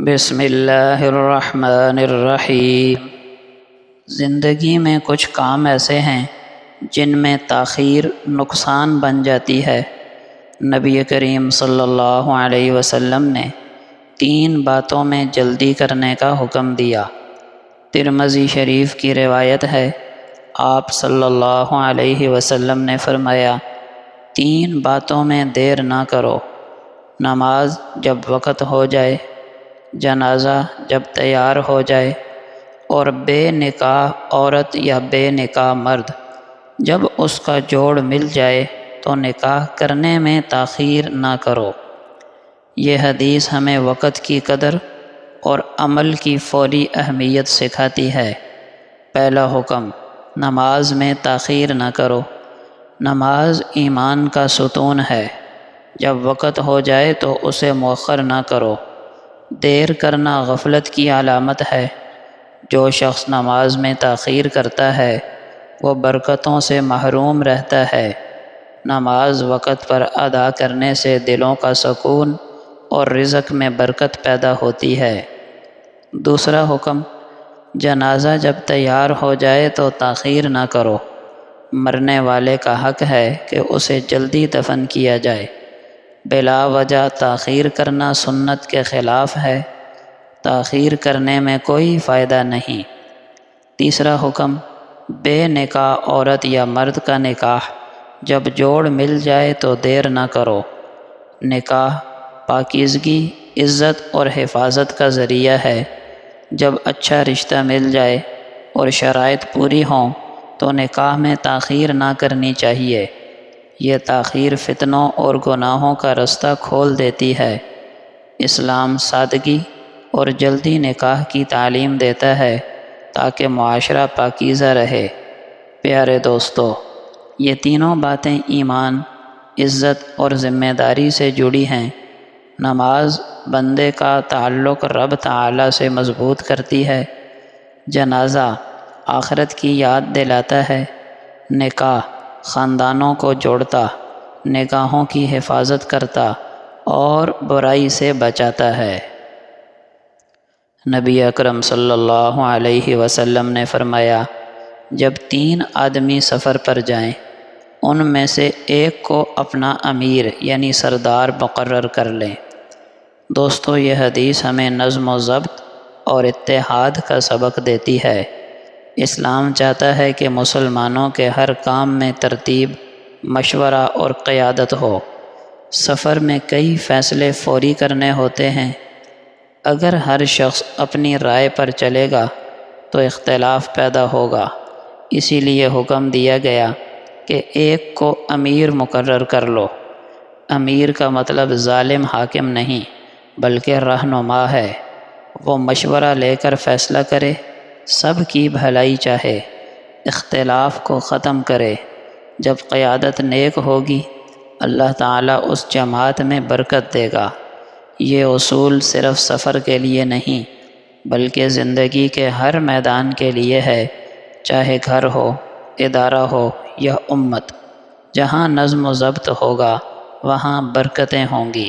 بسم اللہ الرحمن الرحیم۔ زندگی میں کچھ کام ایسے ہیں جن میں تاخیر نقصان بن جاتی ہے۔ نبی کریم صلی اللہ علیہ وسلم نے 3 باتوں میں جلدی کرنے کا حکم دیا۔ ترمذی شریف کی روایت ہے، آپ صلی اللہ علیہ وسلم نے فرمایا، 3 باتوں میں دیر نہ کرو: نماز جب وقت ہو جائے، جنازہ جب تیار ہو جائے، اور بے نکاح عورت یا بے نکاح مرد جب اس کا جوڑ مل جائے تو نکاح کرنے میں تاخیر نہ کرو۔ یہ حدیث ہمیں وقت کی قدر اور عمل کی فوری اہمیت سکھاتی ہے۔ پہلا حکم، نماز میں تاخیر نہ کرو۔ نماز ایمان کا ستون ہے۔ جب وقت ہو جائے تو اسے مؤخر نہ کرو۔ دیر کرنا غفلت کی علامت ہے۔ جو شخص نماز میں تاخیر کرتا ہے وہ برکتوں سے محروم رہتا ہے۔ نماز وقت پر ادا کرنے سے دلوں کا سکون اور رزق میں برکت پیدا ہوتی ہے۔ دوسرا حکم، جنازہ جب تیار ہو جائے تو تاخیر نہ کرو۔ مرنے والے کا حق ہے کہ اسے جلدی دفن کیا جائے۔ بلا وجہ تاخیر کرنا سنت کے خلاف ہے۔ تاخیر کرنے میں کوئی فائدہ نہیں۔ تیسرا حکم، بے نکاح عورت یا مرد کا نکاح جب جوڑ مل جائے تو دیر نہ کرو۔ نکاح پاکیزگی، عزت اور حفاظت کا ذریعہ ہے۔ جب اچھا رشتہ مل جائے اور شرائط پوری ہوں تو نکاح میں تاخیر نہ کرنی چاہیے۔ یہ تاخیر فتنوں اور گناہوں کا رستہ کھول دیتی ہے۔ اسلام سادگی اور جلدی نکاح کی تعلیم دیتا ہے تاکہ معاشرہ پاکیزہ رہے۔ پیارے دوستو، یہ تینوں باتیں ایمان، عزت اور ذمہ داری سے جڑی ہیں۔ نماز بندے کا تعلق رب تعالیٰ سے مضبوط کرتی ہے۔ جنازہ آخرت کی یاد دلاتا ہے۔ نکاح خاندانوں کو جوڑتا، نگاہوں کی حفاظت کرتا اور برائی سے بچاتا ہے۔ نبی اکرم صلی اللہ علیہ وسلم نے فرمایا، جب 3 آدمی سفر پر جائیں، ان میں سے ایک کو اپنا امیر یعنی سردار مقرر کر لیں۔ دوستو، یہ حدیث ہمیں نظم و ضبط اور اتحاد کا سبق دیتی ہے۔ اسلام چاہتا ہے کہ مسلمانوں کے ہر کام میں ترتیب، مشورہ اور قیادت ہو۔ سفر میں کئی فیصلے فوری کرنے ہوتے ہیں۔ اگر ہر شخص اپنی رائے پر چلے گا تو اختلاف پیدا ہوگا۔ اسی لیے حکم دیا گیا کہ ایک کو امیر مقرر کر لو۔ امیر کا مطلب ظالم حاکم نہیں بلکہ رہنما ہے۔ وہ مشورہ لے کر فیصلہ کرے، سب کی بھلائی چاہے، اختلاف کو ختم کرے۔ جب قیادت نیک ہوگی، اللہ تعالیٰ اس جماعت میں برکت دے گا۔ یہ اصول صرف سفر کے لیے نہیں بلکہ زندگی کے ہر میدان کے لیے ہے، چاہے گھر ہو، ادارہ ہو یا امت۔ جہاں نظم و ضبط ہوگا وہاں برکتیں ہوں گی۔